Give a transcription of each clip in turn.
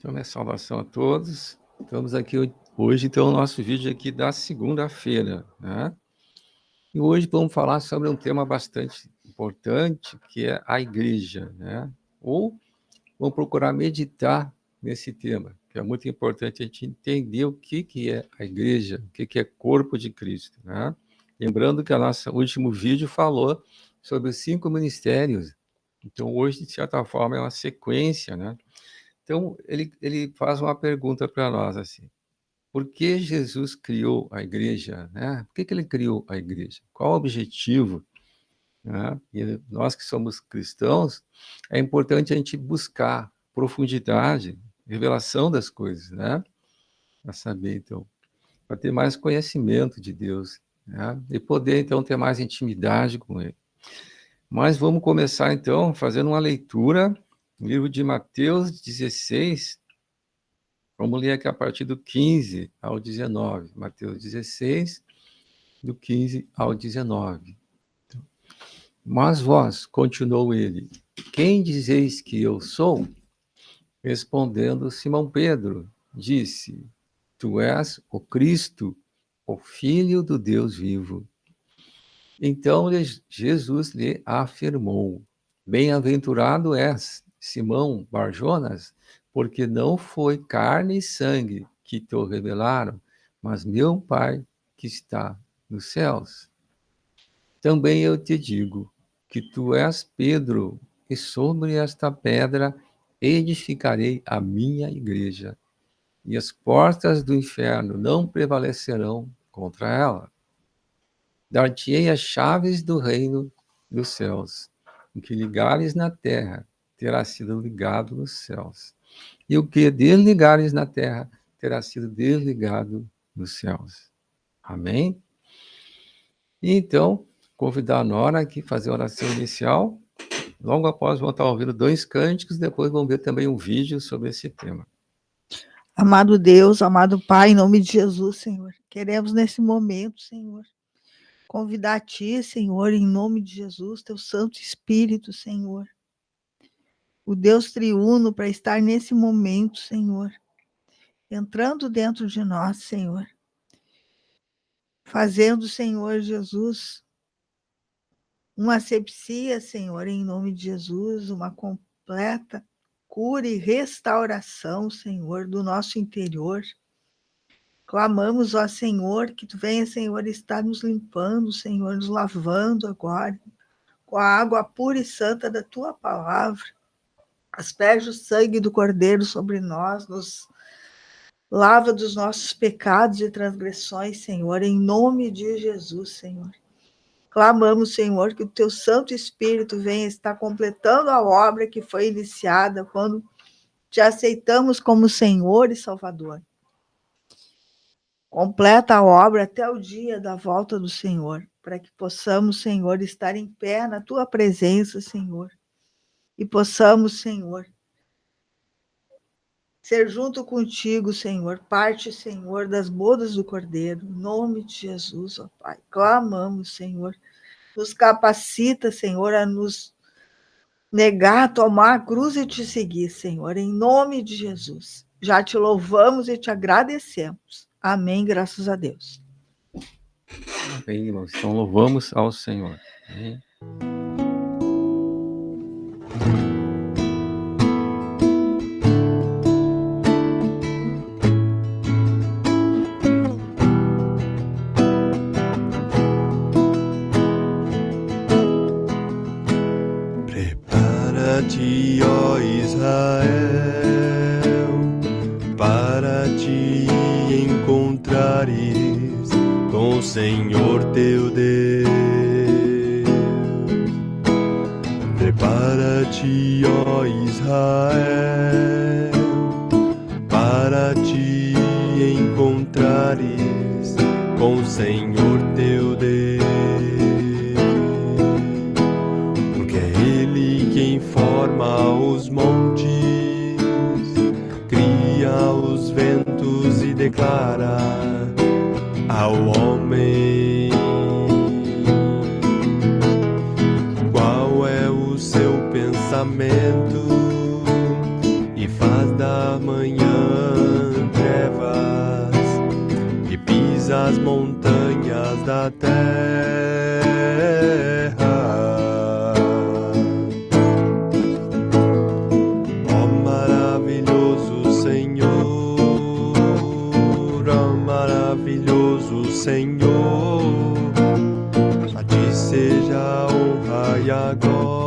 Então, minha saudação a todos. Estamos aqui hoje, então, o nosso vídeo aqui da segunda-feira, né? E hoje vamos falar sobre um tema bastante importante, que é a igreja, né? Ou vamos procurar meditar nesse tema, que é muito importante a gente entender o que é a igreja, o que é corpo de Cristo, né? Lembrando que o nosso último vídeo falou sobre os 5 ministérios. Então, hoje, de certa forma, é uma sequência, né? Então, ele faz uma pergunta para nós, assim, por que Jesus criou a igreja, né? Por que ele criou a igreja? Qual o objetivo, né? E nós que somos cristãos, é importante a gente buscar profundidade, revelação das coisas, né? Para saber, então, para ter mais conhecimento de Deus, né? E poder, então, ter mais intimidade com Ele. Mas vamos começar, então, fazendo uma leitura, no livro de Mateus 16, vamos ler aqui a partir do 15 ao 19. Mateus 16, do 15 ao 19. Mas vós, continuou ele, quem dizeis que eu sou? Respondendo Simão Pedro, disse, tu és o Cristo, o Filho do Deus vivo. Então Jesus lhe afirmou, bem-aventurado és, Simão Barjonas, porque não foi carne e sangue que te revelaram, mas meu Pai que está nos céus. Também eu te digo que tu és Pedro, e sobre esta pedra edificarei a minha igreja, e as portas do inferno não prevalecerão contra ela. Dar-te-ei as chaves do reino dos céus. O que ligares na terra terá sido ligado nos céus. E o que desligares na terra terá sido desligado nos céus. Amém? E então, convidar a Nora aqui a fazer a oração inicial. Logo após, vão estar ouvindo 2 cânticos, depois vão ver também um vídeo sobre esse tema. Amado Deus, amado Pai, em nome de Jesus, Senhor, queremos nesse momento, Senhor, convidar a Ti, Senhor, em nome de Jesus, Teu Santo Espírito, Senhor, o Deus triuno, para estar nesse momento, Senhor, entrando dentro de nós, Senhor, fazendo, Senhor Jesus, uma asepsia, Senhor, em nome de Jesus, uma completa cura e restauração, Senhor, do nosso interior. Clamamos, ó Senhor, que Tu venha, Senhor, estar nos limpando, Senhor, nos lavando agora, com a água pura e santa da Tua palavra. Asperge o sangue do Cordeiro sobre nós, nos lava dos nossos pecados e transgressões, Senhor, em nome de Jesus, Senhor. Clamamos, Senhor, que o Teu Santo Espírito venha estar completando a obra que foi iniciada quando Te aceitamos como Senhor e Salvador. Completa a obra até o dia da volta do Senhor, para que possamos, Senhor, estar em pé na Tua presença, Senhor, e possamos, Senhor, ser junto contigo, Senhor, parte, Senhor, das bodas do Cordeiro, em nome de Jesus, ó Pai. Clamamos, Senhor, nos capacita, Senhor, a nos negar, tomar a cruz e Te seguir, Senhor, em nome de Jesus. Já Te louvamos e Te agradecemos. Amém, graças a Deus. Amém, irmãos. Então, louvamos ao Senhor. Amém. Prepara-te, ó Israel, para te encontrares com o Senhor teu Deus. Prepara-te, ó Israel, para te encontrares com o Senhor teu Deus. Porque é Ele quem forma os montes, cria os ventos e declara ao homem qual é o seu pensamento, e faz da manhã trevas e pisa as montanhas da terra. Ó maravilhoso Senhor, ó maravilhoso Senhor, a ti seja a honra e a glória.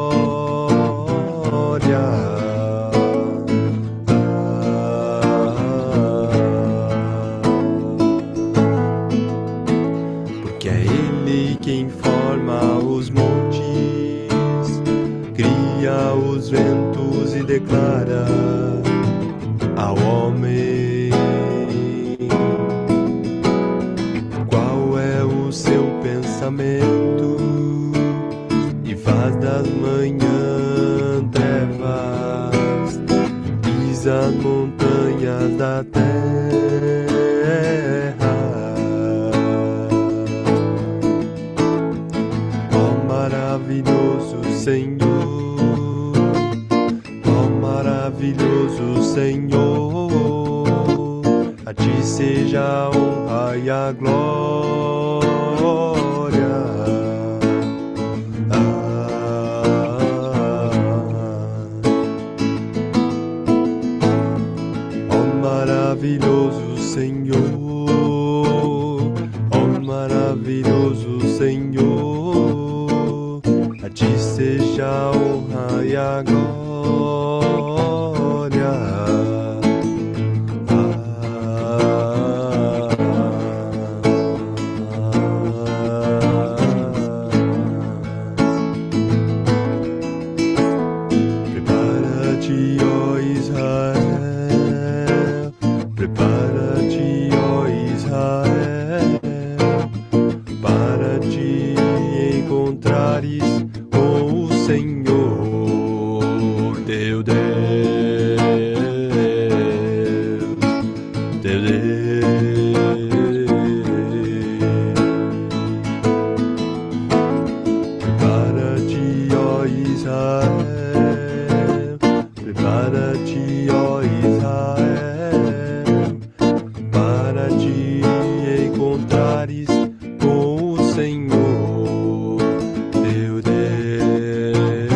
Porque é Ele quem forma os montes, cria os ventos e declara ao homem qual é o seu pensamento, e faz das manhãs trevas, pisa as montanhas da terra. Ó maravilhoso Senhor, ó maravilhoso Senhor, a ti seja a honra e a glória. Ó maravilhoso Senhor, ó maravilhoso Senhor, a ti seja a honra e a glória. Prepara-te, ó Israel, prepara-te, ó Israel, para te encontrares com o Senhor teu Deus, teu Deus. Prepara-te, ó Israel, prepara-te, ó Israel, para te encontrares com o Senhor teu Deus,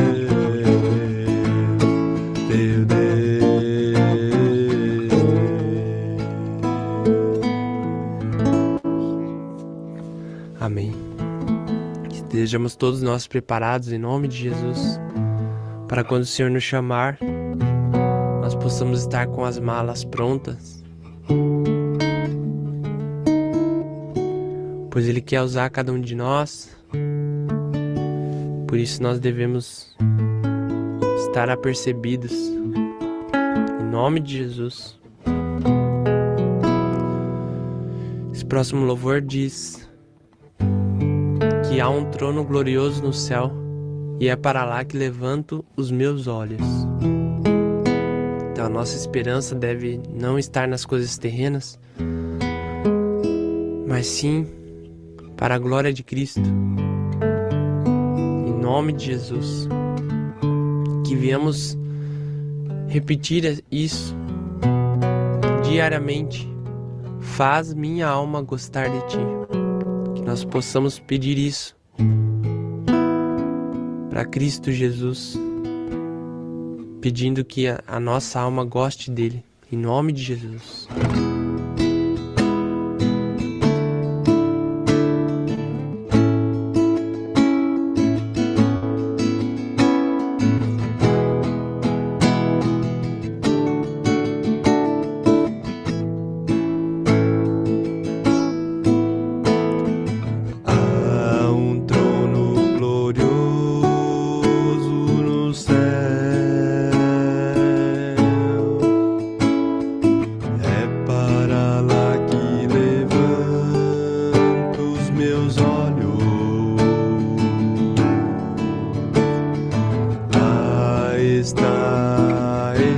teu Deus. Amém. Que estejamos todos nós preparados em nome de Jesus, para quando o Senhor nos chamar, nós possamos estar com as malas prontas, pois Ele quer usar cada um de nós. Por isso nós devemos estar apercebidos em nome de Jesus. Esse próximo louvor diz que há um trono glorioso no céu, e é para lá que levanto os meus olhos. Então a nossa esperança deve não estar nas coisas terrenas, mas sim para a glória de Cristo. Em nome de Jesus, que viemos repetir isso diariamente. Faz minha alma gostar de ti. Que nós possamos pedir isso para Cristo Jesus, pedindo que a nossa alma goste dele, em nome de Jesus.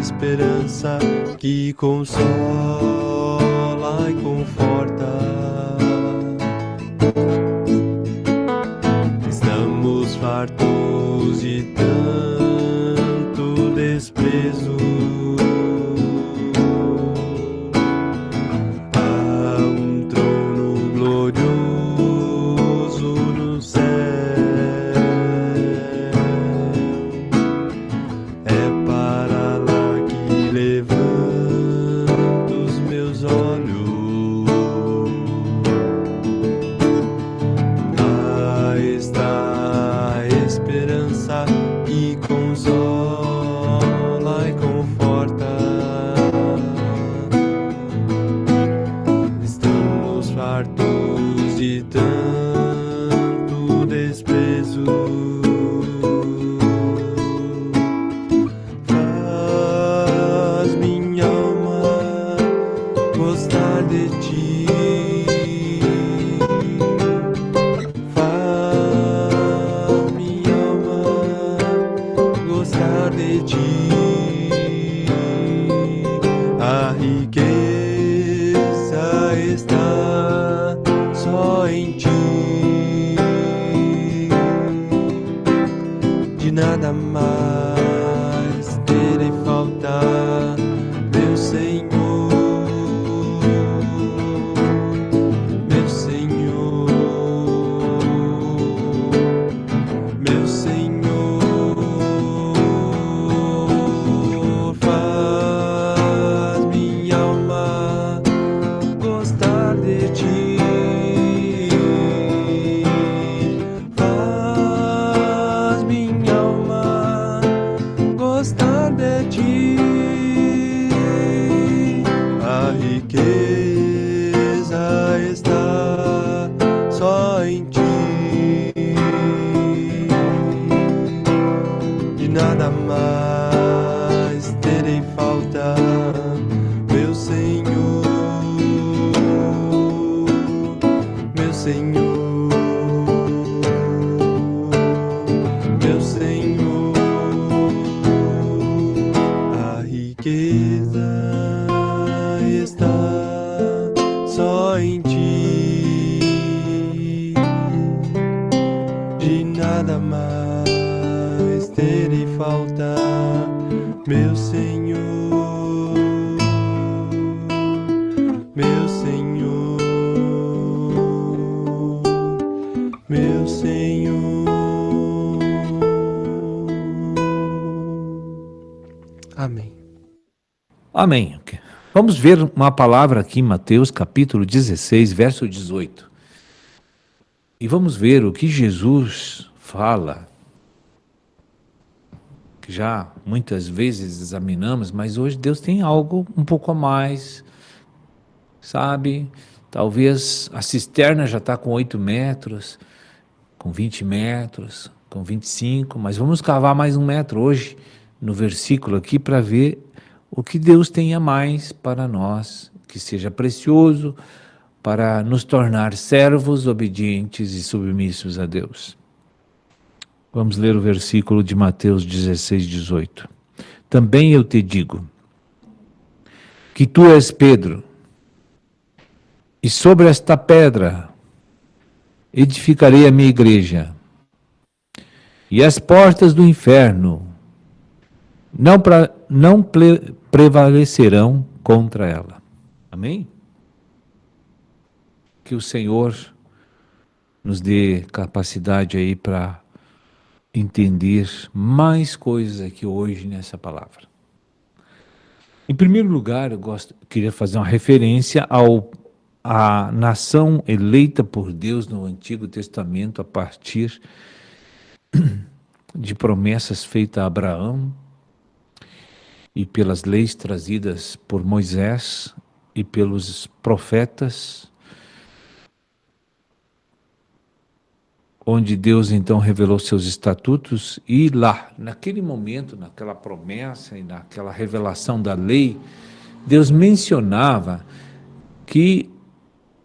esperança que consola e conforta. Estamos fartos de tanto desprezo. A riqueza está só em ti, de nada mais terei falta, meu Senhor, meu Senhor, meu Senhor. Faz minha alma gostar de ti, faz minha alma gostar de ti. A riqueza está só em ti, de nada mais terei falta, meu Senhor, meu Senhor, meu Senhor. A riqueza está só em ti, de nada mais terei falta, meu Senhor, meu Senhor, meu Senhor. Amém. Amém. Vamos ver uma palavra aqui em Mateus capítulo 16, verso 18. E vamos ver o que Jesus fala, que já muitas vezes examinamos, mas hoje Deus tem algo um pouco a mais, sabe? Talvez a cisterna já está com 8 metros, com 20 metros, com 25, mas vamos cavar mais 1 metro hoje no versículo aqui para ver o que Deus tem a mais para nós, que seja precioso para nos tornar servos obedientes e submissos a Deus. Vamos ler o versículo de Mateus 16, 18. Também eu te digo que tu és Pedro, e sobre esta pedra edificarei a minha igreja, e as portas do inferno não prevalecerão contra ela. Amém? Que o Senhor nos dê capacidade aí para entender mais coisas aqui hoje nessa palavra. Em primeiro lugar, queria fazer uma referência à nação eleita por Deus no Antigo Testamento a partir de promessas feitas a Abraão e pelas leis trazidas por Moisés e pelos profetas, onde Deus então revelou seus estatutos, e lá, naquele momento, naquela promessa e naquela revelação da lei, Deus mencionava que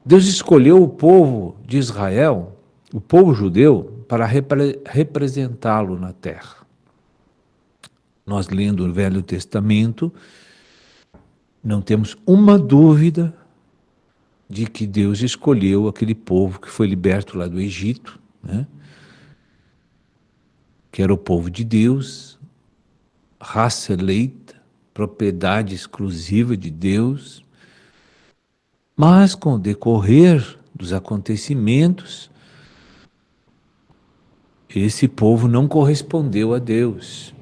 Deus escolheu o povo de Israel, o povo judeu, para representá-lo na terra. Nós, lendo o Velho Testamento, não temos uma dúvida de que Deus escolheu aquele povo que foi liberto lá do Egito, né? Que era o povo de Deus, raça eleita, propriedade exclusiva de Deus. Mas com o decorrer dos acontecimentos, esse povo não correspondeu a Deus.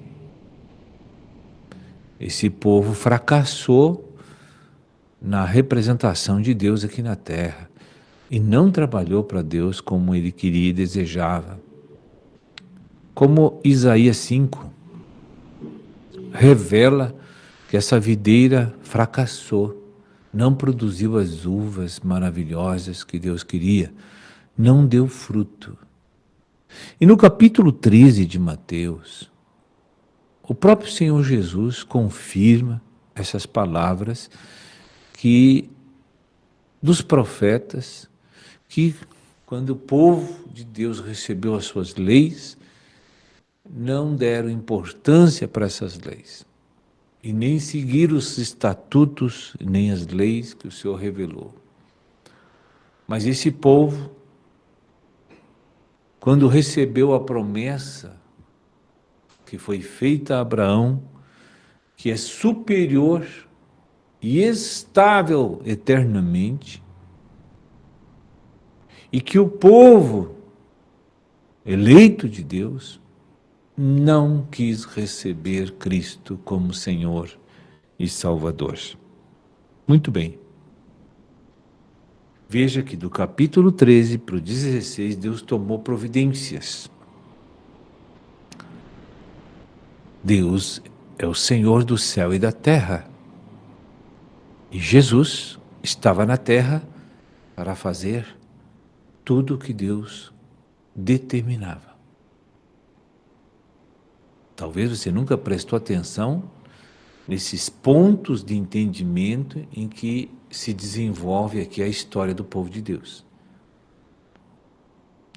Esse povo fracassou na representação de Deus aqui na terra e não trabalhou para Deus como ele queria e desejava. Como Isaías 5 revela que essa videira fracassou, não produziu as uvas maravilhosas que Deus queria, não deu fruto. E no capítulo 13 de Mateus, o próprio Senhor Jesus confirma essas palavras que dos profetas, que quando o povo de Deus recebeu as suas leis, não deram importância para essas leis. e nem seguir os estatutos, nem as leis que o Senhor revelou. Mas esse povo, quando recebeu a promessa que foi feita a Abraão, que é superior e estável eternamente, e que o povo eleito de Deus não quis receber Cristo como Senhor e Salvador. Muito bem. Veja que do capítulo 13 para o 16, Deus tomou providências. Deus é o Senhor do céu e da terra. E Jesus estava na terra para fazer tudo o que Deus determinava. Talvez você nunca prestou atenção nesses pontos de entendimento em que se desenvolve aqui a história do povo de Deus.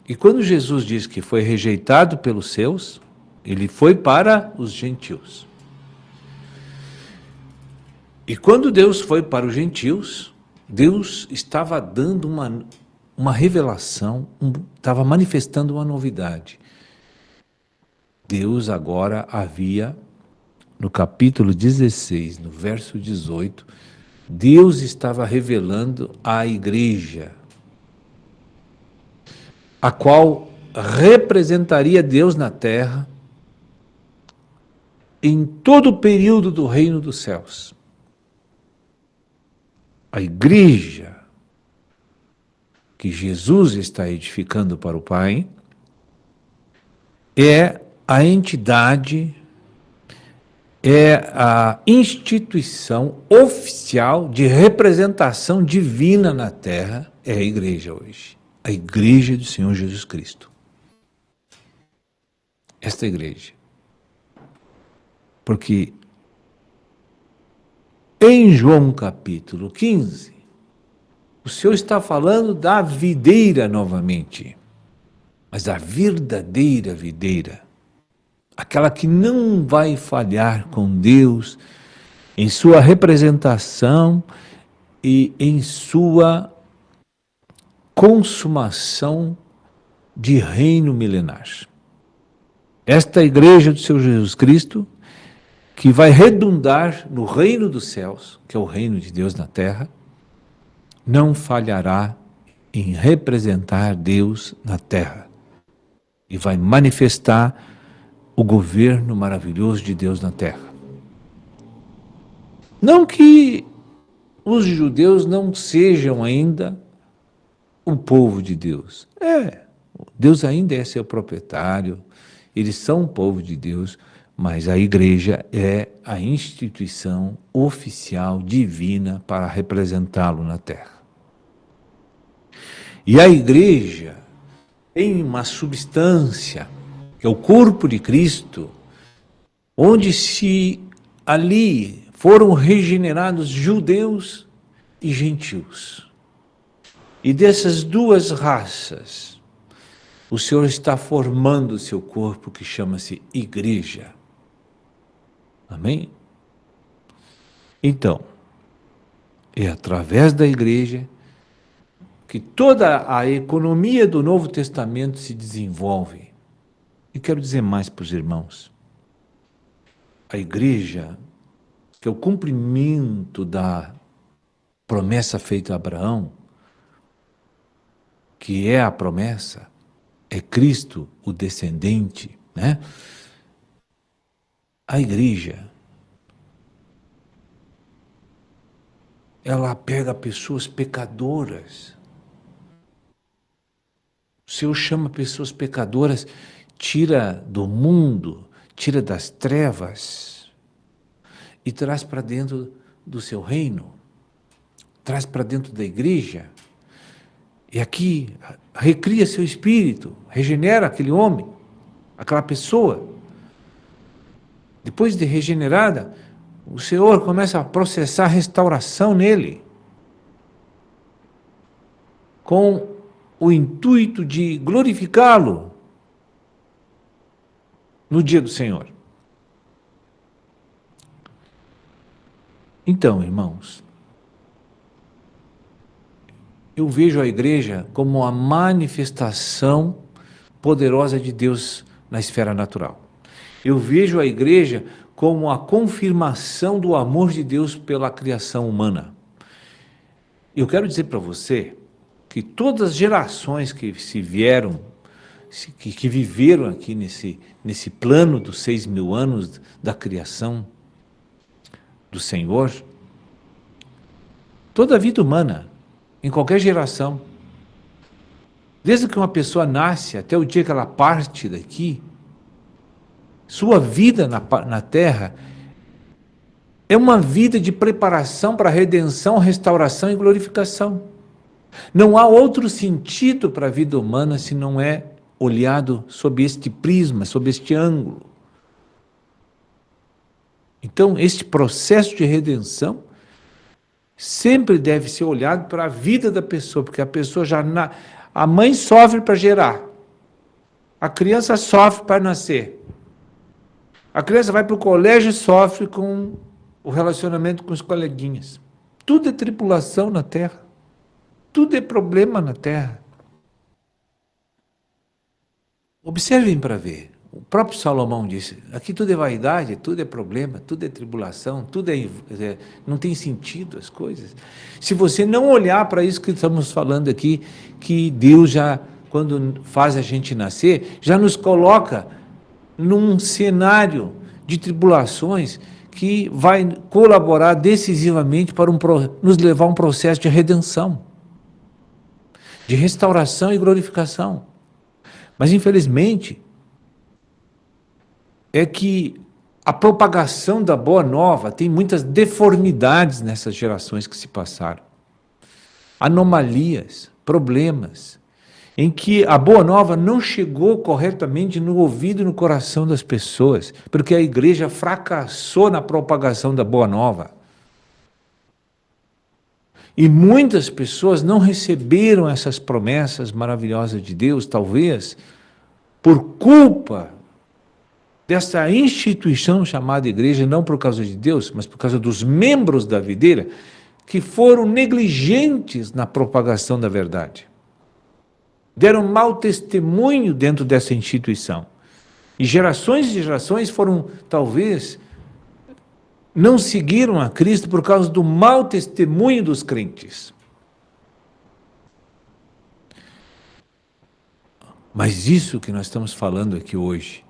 E quando Jesus diz que foi rejeitado pelos seus, ele foi para os gentios. E quando Deus foi para os gentios, Deus estava dando uma revelação, estava manifestando uma novidade. Deus agora havia, no capítulo 16, no verso 18, Deus estava revelando à igreja, a qual representaria Deus na terra em todo o período do reino dos céus. A igreja que Jesus está edificando para o Pai é a entidade, é a instituição oficial de representação divina na terra, é a igreja hoje. A igreja do Senhor Jesus Cristo. Esta igreja. Porque em João capítulo 15, o Senhor está falando da videira novamente, mas a verdadeira videira, aquela que não vai falhar com Deus em sua representação e em sua consumação de reino milenar. Esta igreja do Senhor Jesus Cristo, que vai redundar no reino dos céus, que é o reino de Deus na terra, não falhará em representar Deus na terra e vai manifestar o governo maravilhoso de Deus na terra. Não que os judeus não sejam ainda o povo de Deus. Deus ainda é seu proprietário, eles são o povo de Deus, mas a igreja é a instituição oficial divina para representá-lo na terra. E a igreja tem uma substância, que é o corpo de Cristo, onde ali foram regenerados judeus e gentios. E dessas duas raças, o Senhor está formando o seu corpo, que chama-se igreja. Amém? Então, é através da igreja que toda a economia do Novo Testamento se desenvolve. E quero dizer mais para os irmãos. A igreja, que é o cumprimento da promessa feita a Abraão, que é a promessa, é Cristo o descendente, né? A igreja, ela pega pessoas pecadoras. O Senhor chama pessoas pecadoras, tira do mundo, tira das trevas e traz para dentro do seu reino, traz para dentro da igreja. E aqui recria seu espírito, regenera aquele homem, aquela pessoa. Depois de regenerada, o Senhor começa a processar a restauração nele, com o intuito de glorificá-lo no dia do Senhor. Então, irmãos, eu vejo a igreja como a manifestação poderosa de Deus na esfera natural. Eu vejo a igreja como a confirmação do amor de Deus pela criação humana. Eu quero dizer para você que todas as gerações que se vieram, que viveram aqui nesse plano dos 6.000 anos da criação do Senhor, toda a vida humana, em qualquer geração, desde que uma pessoa nasce até o dia que ela parte daqui, sua vida na Terra é uma vida de preparação para a redenção, restauração e glorificação. Não há outro sentido para a vida humana se não é olhado sob este prisma, sob este ângulo. Então, este processo de redenção sempre deve ser olhado para a vida da pessoa, porque a pessoa a mãe sofre para gerar, a criança sofre para nascer, a criança vai para o colégio e sofre com o relacionamento com os coleguinhas. Tudo é tribulação na Terra, tudo é problema na Terra. Observem para ver. O próprio Salomão disse, aqui tudo é vaidade, tudo é problema, tudo é tribulação, não tem sentido as coisas. Se você não olhar para isso que estamos falando aqui, que Deus já, quando faz a gente nascer, já nos coloca num cenário de tribulações que vai colaborar decisivamente para nos levar a um processo de redenção, de restauração e glorificação. Mas, infelizmente, é que a propagação da Boa Nova tem muitas deformidades nessas gerações que se passaram. Anomalias, problemas, em que a Boa Nova não chegou corretamente no ouvido e no coração das pessoas, porque a igreja fracassou na propagação da Boa Nova. E muitas pessoas não receberam essas promessas maravilhosas de Deus, talvez, por culpa dessa instituição chamada igreja, não por causa de Deus, mas por causa dos membros da videira, que foram negligentes na propagação da verdade. Deram mau testemunho dentro dessa instituição. E gerações foram, talvez, não seguiram a Cristo por causa do mau testemunho dos crentes. Mas isso que nós estamos falando aqui hoje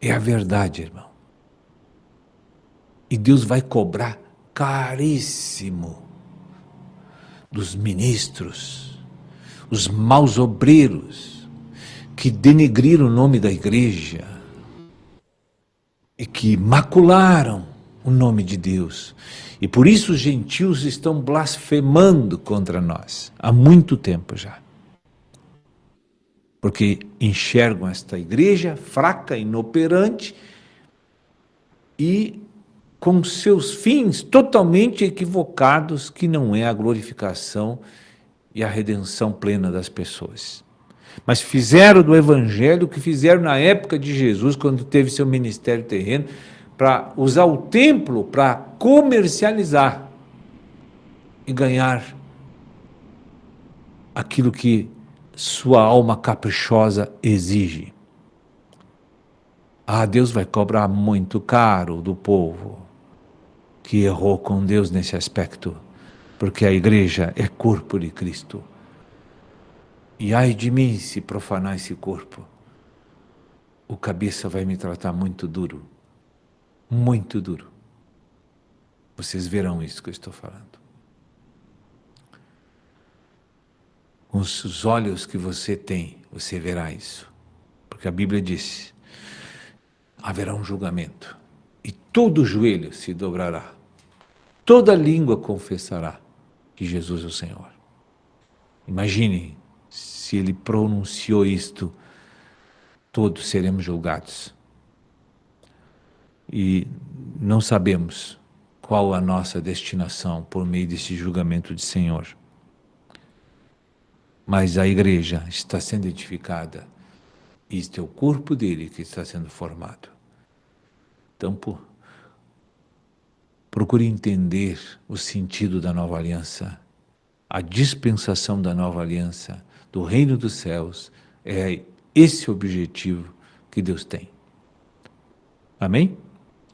é a verdade, irmão. E Deus vai cobrar caríssimo dos ministros, os maus obreiros que denegriram o nome da igreja e que macularam o nome de Deus. E por isso os gentios estão blasfemando contra nós há muito tempo já. Porque enxergam esta igreja fraca, inoperante e com seus fins totalmente equivocados, que não é a glorificação e a redenção plena das pessoas. Mas fizeram do evangelho o que fizeram na época de Jesus, quando teve seu ministério terreno, para usar o templo para comercializar e ganhar aquilo que sua alma caprichosa exige. Deus vai cobrar muito caro do povo que errou com Deus nesse aspecto, porque a igreja é corpo de Cristo. E ai de mim se profanar esse corpo, o cabeça vai me tratar muito duro, muito duro. Vocês verão isso que eu estou falando. Com os olhos que você tem, você verá isso. Porque a Bíblia diz, haverá um julgamento, e todo joelho se dobrará, toda língua confessará que Jesus é o Senhor. Imagine se ele pronunciou isto, todos seremos julgados. E não sabemos qual a nossa destinação por meio desse julgamento de Senhor. Mas a igreja está sendo edificada. Este é o corpo dele que está sendo formado. Então, por procure entender o sentido da nova aliança. A dispensação da nova aliança, do reino dos céus, é esse objetivo que Deus tem. Amém?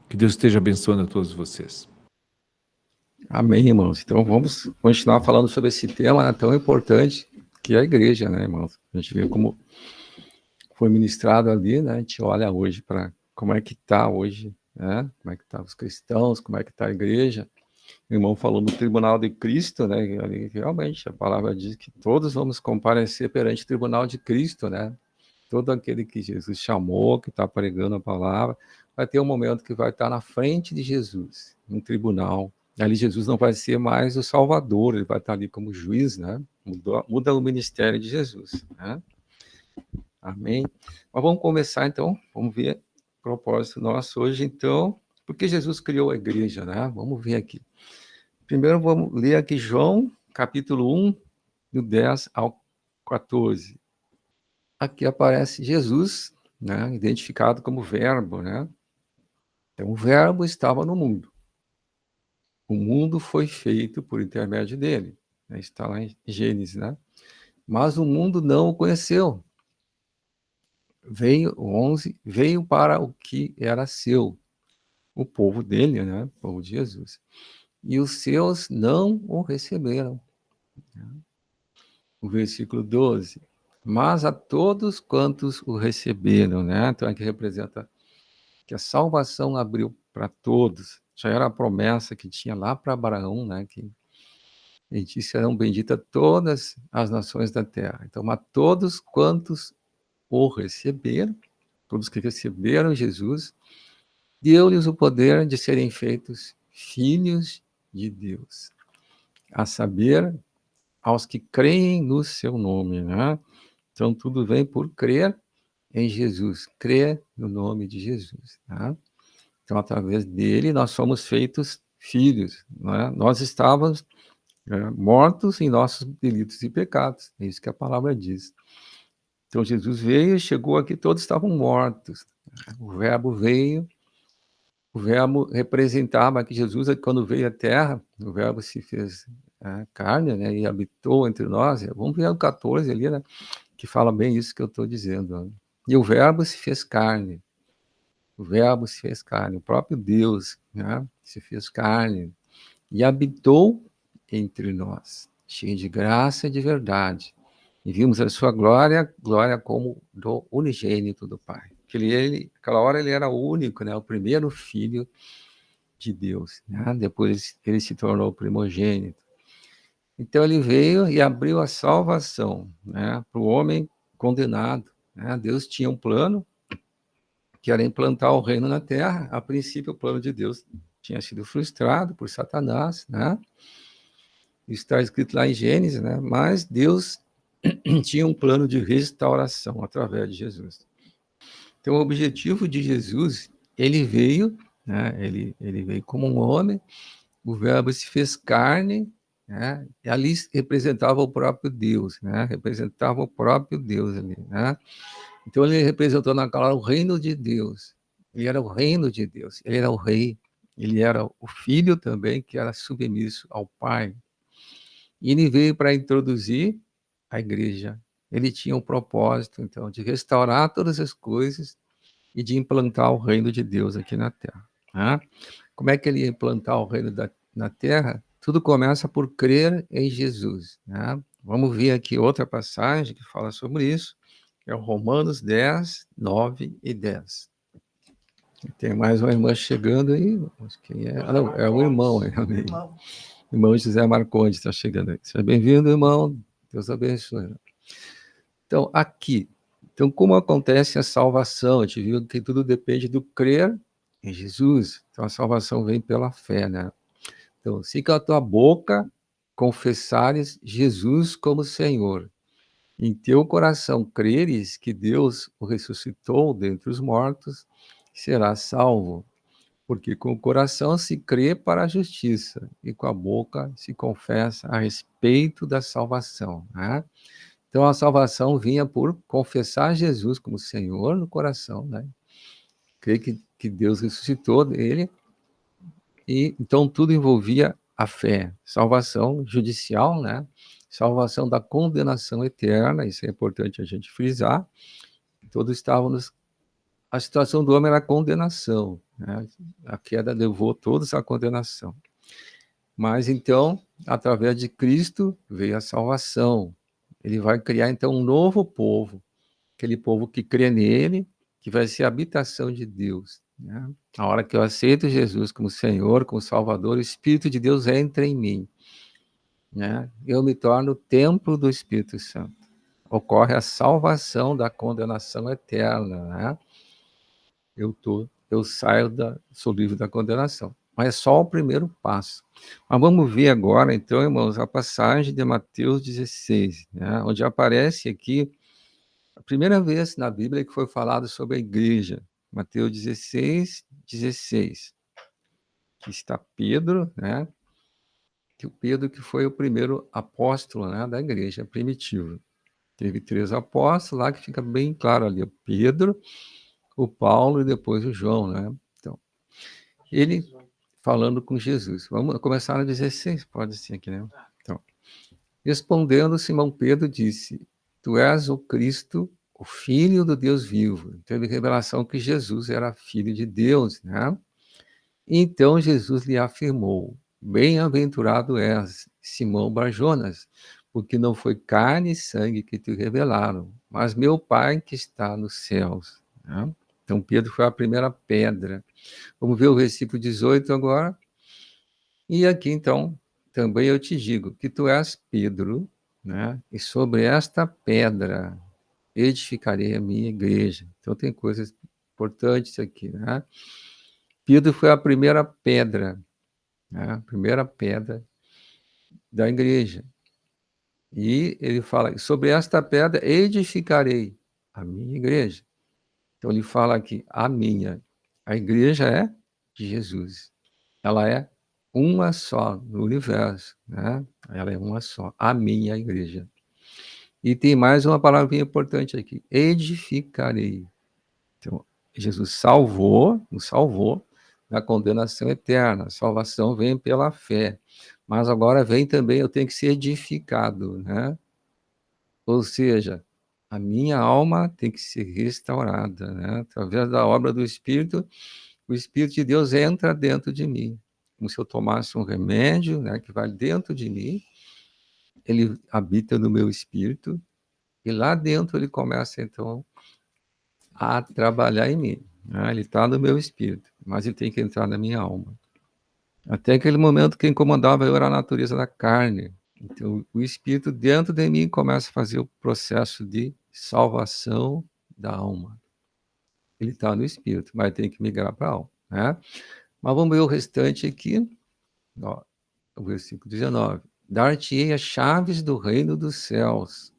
Que Deus esteja abençoando a todos vocês. Amém, irmãos. Então vamos continuar falando sobre esse tema, né, tão importante que é a igreja, né, irmãos? A gente vê como foi ministrado ali, né? A gente olha hoje para como é que está hoje, né? Como é que tá os cristãos, como é que está a igreja. O irmão falou no tribunal de Cristo, né? Ali, realmente, a palavra diz que todos vamos comparecer perante o tribunal de Cristo, né? Todo aquele que Jesus chamou, que está pregando a palavra, vai ter um momento que vai estar na frente de Jesus, no tribunal. Ali Jesus não vai ser mais o Salvador, ele vai estar ali como juiz, né? Muda o ministério de Jesus, né? Amém? Mas vamos começar então, vamos ver o propósito nosso hoje, então, porque Jesus criou a igreja, né? Vamos ver aqui. Primeiro vamos ler aqui João, capítulo 1, do 10 ao 14. Aqui aparece Jesus, né, identificado como verbo, né? Então, o verbo estava no mundo. O mundo foi feito por intermédio dele. Né? Está lá em Gênesis, né? Mas o mundo não o conheceu. Veio, 11, veio para o que era seu. O povo dele, né? O povo de Jesus. E os seus não o receberam. O versículo 12. Mas a todos quantos o receberam, né? Então aqui representa que a salvação abriu para todos. Já era a promessa que tinha lá para Abraão, né? Que ele disse: serão benditas todas as nações da terra. Então, a todos quantos o receberam, todos que receberam Jesus, deu-lhes o poder de serem feitos filhos de Deus, a saber, aos que creem no seu nome, né? Então, tudo vem por crer em Jesus, crer no nome de Jesus, tá? Então, através dele, nós somos feitos filhos, né? Nós estávamos mortos em nossos delitos e pecados, é isso que a palavra diz. Então, Jesus veio, chegou aqui, todos estavam mortos. O verbo veio, o verbo representava que Jesus, quando veio à terra, o verbo se fez carne, né, e habitou entre nós. Vamos ver o 14 ali, né, que fala bem isso que eu estou dizendo. Né? E o verbo se fez carne. O verbo se fez carne, o próprio Deus, né, se fez carne e habitou entre nós, cheio de graça e de verdade. E vimos a sua glória, glória como do unigênito do Pai. Aquela hora ele era o único, né, o primeiro filho de Deus. Né? Depois ele se tornou primogênito. Então ele veio e abriu a salvação, né, para o homem condenado. Né? Deus tinha um plano, que era implantar o reino na terra. A princípio, o plano de Deus tinha sido frustrado por Satanás, né? Isso está escrito lá em Gênesis, né? Mas Deus tinha um plano de restauração através de Jesus. Então, o objetivo de Jesus, ele veio, né? Ele veio como um homem, o verbo se fez carne, né? E ali representava o próprio Deus, né? Representava o próprio Deus ali, né? Então, ele representou naquela hora o reino de Deus. Ele era o reino de Deus. Ele era o rei. Ele era o filho também, que era submisso ao Pai. E ele veio para introduzir a igreja. Ele tinha um propósito, então, de restaurar todas as coisas e de implantar o reino de Deus aqui na Terra. Né? Como é que ele ia implantar o reino na Terra? Tudo começa por crer em Jesus. Né? Vamos ver aqui outra passagem que fala sobre isso. É o Romanos 10, 9 e 10. Tem mais uma irmã chegando aí. Quem é? Ah, não, é o irmão. Irmão José Marcondes está chegando aí. Seja bem-vindo, irmão. Deus abençoe. Então, aqui. Então, como acontece a salvação? A gente viu que tudo depende do crer em Jesus. Então, a salvação vem pela fé, né? Então, se com a tua boca confessares Jesus como Senhor, em teu coração creres que Deus o ressuscitou dentre os mortos, serás salvo. Porque com o coração se crê para a justiça e com a boca se confessa a respeito da salvação. Né? Então a salvação vinha por confessar Jesus como Senhor no coração, né? Crer que Deus ressuscitou dele E então tudo envolvia a fé, salvação judicial, né? Salvação da condenação eterna, isso é importante a gente frisar. Todos estávamos, a situação do homem era a condenação, né? A queda levou todos à condenação. Mas então, através de Cristo veio a salvação. Ele vai criar então um novo povo, aquele povo que crê nele, que vai ser a habitação de Deus, né? A hora que eu aceito Jesus como Senhor, como Salvador, o Espírito de Deus entra em mim, né? Eu me torno o templo do Espírito Santo. Ocorre a salvação da condenação eterna, né? Eu saio sou livre da condenação. Mas é só o primeiro passo. Mas vamos ver agora, então, irmãos, a passagem de Mateus 16, né? Onde aparece aqui a primeira vez na Bíblia que foi falado sobre a igreja. Mateus 16, 16. Que está Pedro, né? Que o Pedro que foi o primeiro apóstolo, né, da igreja primitiva. Teve 3 apóstolos lá que fica bem claro ali, o Pedro, o Paulo e depois o João, né? Então, ele falando com Jesus. Vamos começar no 16, pode ser aqui, né? Então, respondendo, Simão Pedro disse: Tu és o Cristo, o Filho do Deus vivo. Teve revelação que Jesus era filho de Deus, né? Então Jesus lhe afirmou: Bem-aventurado és, Simão Barjonas, porque não foi carne e sangue que te revelaram, mas meu Pai que está nos céus, né? Então Pedro foi a primeira pedra. Vamos ver o versículo 18 agora. E aqui, então, também eu te digo que tu és Pedro, né? E sobre esta pedra edificarei a minha igreja. Então tem coisas importantes aqui, né? Pedro foi a primeira pedra, né? A primeira pedra da igreja. E ele fala, sobre esta pedra edificarei a minha igreja. Então ele fala aqui, a minha. A igreja é de Jesus. Ela é uma só no universo, né? Ela é uma só, a minha igreja. E tem mais uma palavrinha importante aqui, edificarei. Então, Jesus nos salvou da condenação eterna. A salvação vem pela fé. Mas agora vem também, eu tenho que ser edificado, né? Ou seja, a minha alma tem que ser restaurada, né? Através da obra do Espírito, o Espírito de Deus entra dentro de mim. Como se eu tomasse um remédio, né, que vai dentro de mim, ele habita no meu espírito, e lá dentro ele começa, então, a trabalhar em mim, né? Ele está no meu espírito, mas ele tem que entrar na minha alma. Até aquele momento, quem comandava eu era a natureza da carne. Então, o Espírito dentro de mim começa a fazer o processo de salvação da alma. Ele está no Espírito, mas tem que migrar para a alma, né? Mas vamos ver o restante aqui. Ó, o versículo 19. Dar-te-ei as chaves do reino dos céus.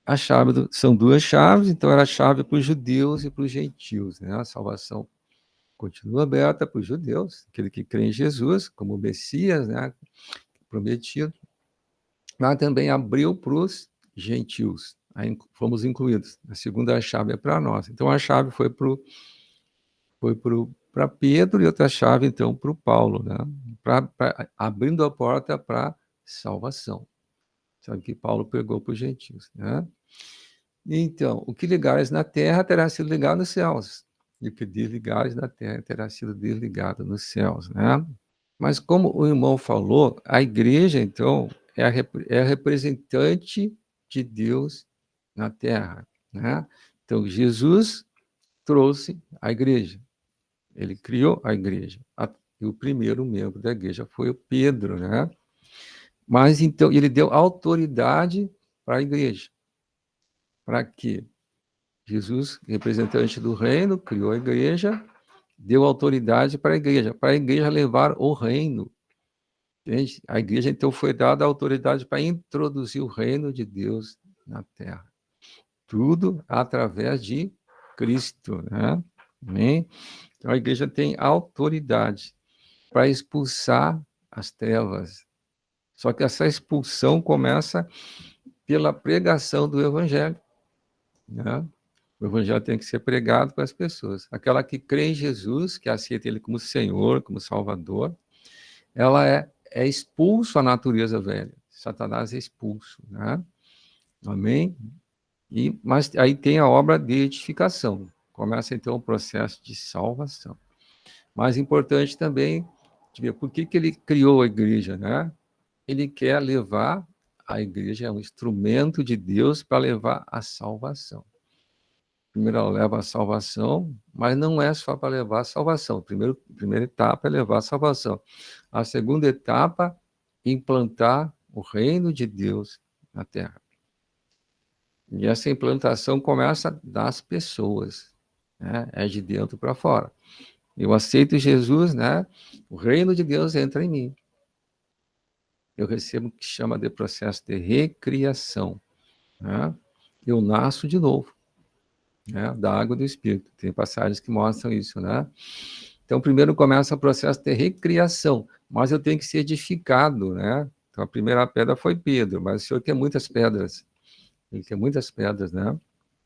A chave são 2 chaves, então era a chave para os judeus e para os gentios, né? A salvação continua aberta para os judeus, aquele que crê em Jesus como Messias, né, prometido, mas também abriu para os gentios. Aí fomos incluídos. A segunda chave é para nós. Então a chave foi para Pedro e outra chave então para o Paulo, né? Abrindo a porta para salvação. Sabe que Paulo pregou para os gentios, né? Então, o que ligares na terra terá sido ligado nos céus, e o que desligares na terra terá sido desligado nos céus, né? Mas como o irmão falou, a igreja, então, é a representante de Deus na terra, né? Então, Jesus trouxe a igreja. Ele criou a igreja. E o primeiro membro da igreja foi o Pedro, né? Mas, então, ele deu autoridade para a igreja. Para quê? Jesus, representante do reino, criou a igreja, deu autoridade para a igreja levar o reino. Entende? A igreja, então, foi dada a autoridade para introduzir o reino de Deus na terra. Tudo através de Cristo, né? Amém? Então, a igreja tem autoridade para expulsar as trevas. Só que essa expulsão começa pela pregação do evangelho, né? O evangelho tem que ser pregado para as pessoas. Aquela que crê em Jesus, que aceita ele como Senhor, como Salvador, ela é expulso a natureza velha. Satanás é expulso, né? Amém? Mas aí tem a obra de edificação. Começa então o processo de salvação. Mas importante também de ver por que ele criou a igreja, né? Ele quer levar a igreja, é um instrumento de Deus para levar a salvação. Primeiro ela leva a salvação, mas não é só para levar a salvação. Primeira etapa é levar a salvação. A segunda etapa, implantar o reino de Deus na terra. E essa implantação começa das pessoas, né? É de dentro para fora. Eu aceito Jesus, né? O reino de Deus entra em mim. Eu recebo o que chama de processo de recriação, né? Eu nasço de novo, né? Da água do Espírito. Tem passagens que mostram isso, né? Então, primeiro começa o processo de recriação, mas eu tenho que ser edificado, né? Então, a primeira pedra foi Pedro, mas o Senhor quer muitas pedras. Ele quer muitas pedras, né?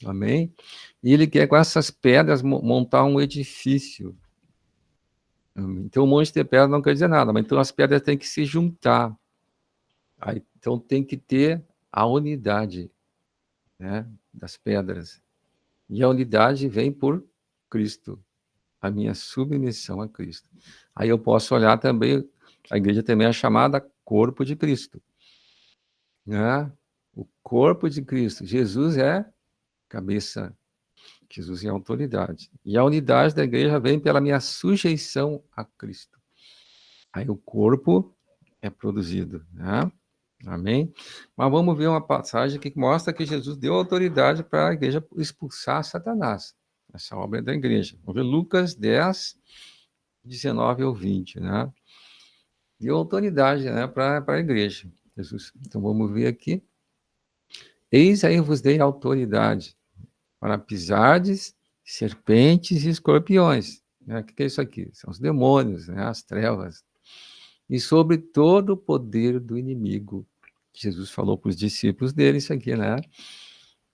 Amém? E ele quer, com essas pedras, montar um edifício. Então, um monte de pedra não quer dizer nada, mas então as pedras têm que se juntar. Aí, então, tem que ter a unidade, né, das pedras. E a unidade vem por Cristo, a minha submissão a Cristo. Aí eu posso olhar também, a igreja também é chamada corpo de Cristo, né? O corpo de Cristo. Jesus é cabeça, Jesus é autoridade. E a unidade da igreja vem pela minha sujeição a Cristo. Aí o corpo é produzido, né? Amém? Mas vamos ver uma passagem que mostra que Jesus deu autoridade para a igreja expulsar Satanás. Essa obra é da igreja. Vamos ver Lucas 10, 19 ou 20, né? Deu autoridade, né, para a igreja. Jesus. Então vamos ver aqui. Eis aí vos dei autoridade para pisardes serpentes e escorpiões. Né? O que é isso aqui? São os demônios, né? As trevas. E sobre todo o poder do inimigo. Jesus falou para os discípulos dele isso aqui, né?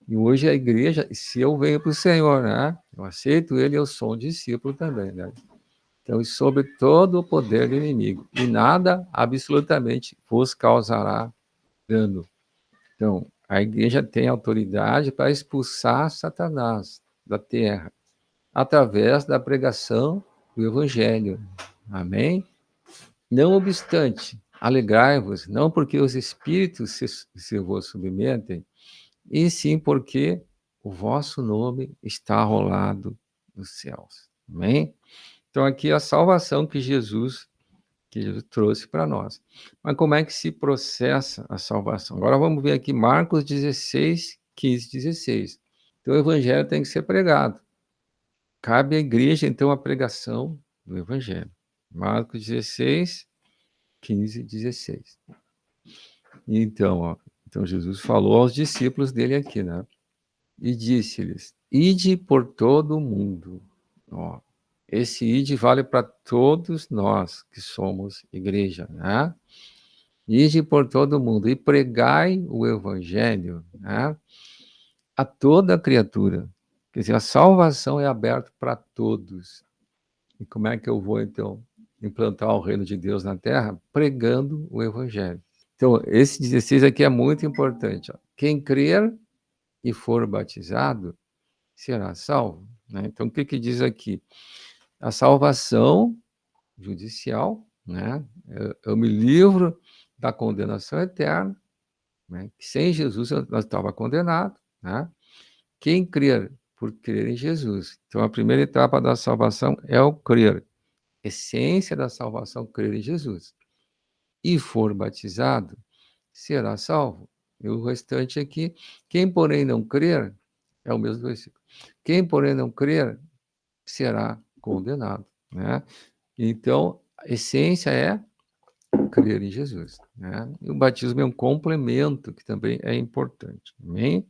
E hoje a igreja, se eu venho para o Senhor, né? Eu aceito ele, eu sou um discípulo também, né? Então, e sobre todo o poder do inimigo. E nada absolutamente vos causará dano. Então, a igreja tem autoridade para expulsar Satanás da terra, através da pregação do evangelho. Amém? Não obstante, alegrai-vos, não porque os espíritos se vos submetem, e sim porque o vosso nome está arrolado nos céus. Amém? Então, aqui a salvação que Jesus trouxe para nós. Mas como é que se processa a salvação? Agora vamos ver aqui Marcos 16, 15, 16. Então, o evangelho tem que ser pregado. Cabe à igreja, então, a pregação do evangelho. Marcos 16, 15, 16. Então, então Jesus falou aos discípulos dele aqui, né? E disse-lhes: ide por todo o mundo. Ó, esse ide vale para todos nós que somos igreja, né? Ide por todo o mundo e pregai o evangelho, né, a toda criatura. Quer dizer, a salvação é aberta para todos. E como é que eu vou, então, implantar o reino de Deus na terra? Pregando o evangelho. Então, esse 16 aqui é muito importante. Ó. Quem crer e for batizado será salvo. Né? Então, o que diz aqui? A salvação judicial, né? Eu me livro da condenação eterna, né? Sem Jesus eu estava condenado, né? Quem crer por crer em Jesus. Então, a primeira etapa da salvação é o crer. Essência da salvação, crer em Jesus. E for batizado, será salvo. E o restante aqui, quem porém não crer, é o mesmo versículo. Quem porém não crer, será condenado, né? Então, a essência é crer em Jesus, né? E o batismo é um complemento que também é importante, amém?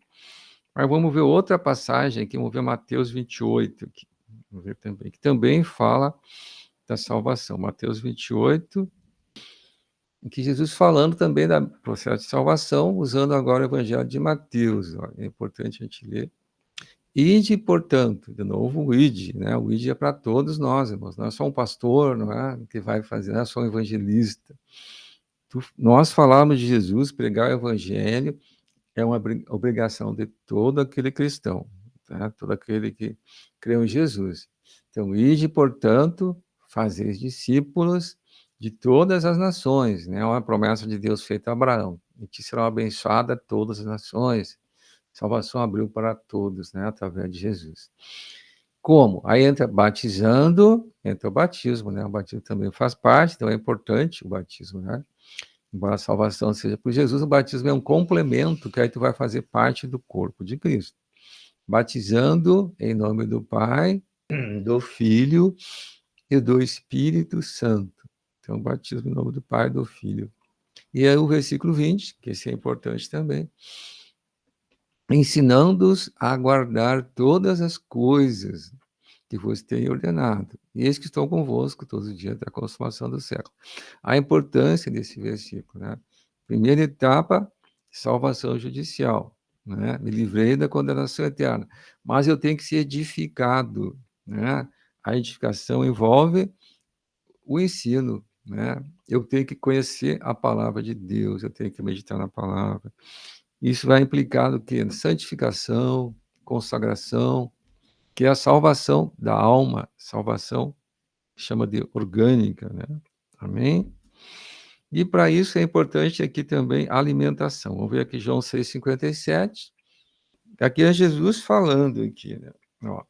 Mas vamos ver outra passagem aqui, vamos ver Mateus 28, aqui, vamos ver também, que também fala da salvação. Mateus 28, em que Jesus falando também do processo de salvação, usando agora o evangelho de Mateus, ó, é importante a gente ler. Ide, portanto, de novo o ide, né? O ide é para todos nós, irmãos. Não é só um pastor, não é que vai fazer, não é só um evangelista. Nós falamos de Jesus, pregar o evangelho é uma obrigação de todo aquele cristão, tá? Todo aquele que crê em Jesus. Então, ide, portanto, fazer discípulos de todas as nações, né? É uma promessa de Deus feita a Abraão. E que serão abençoadas todas as nações. Salvação abriu para todos, né? Através de Jesus. Como? Aí entra batizando, entra o batismo, né? O batismo também faz parte, então é importante o batismo, né? Embora a salvação seja por Jesus, o batismo é um complemento, que aí tu vai fazer parte do corpo de Cristo. Batizando em nome do Pai, do Filho e do Espírito Santo. Então, batismo em nome do Pai e do Filho. E aí o versículo 20, que esse é importante também, ensinando-os a guardar todas as coisas que vos tenho ordenado. E eis que estou convosco todos os dias até a consumação do século. A importância desse versículo, né? Primeira etapa, salvação judicial, né? Me livrei da condenação eterna. Mas eu tenho que ser edificado, né? A edificação envolve o ensino, né? Eu tenho que conhecer a palavra de Deus, eu tenho que meditar na palavra. Isso vai implicar no quê? Santificação, consagração, que é a salvação da alma, salvação chama de orgânica, né? Amém? E para isso é importante aqui também a alimentação. Vamos ver aqui João 6,57. Aqui é Jesus falando aqui, né? Ó,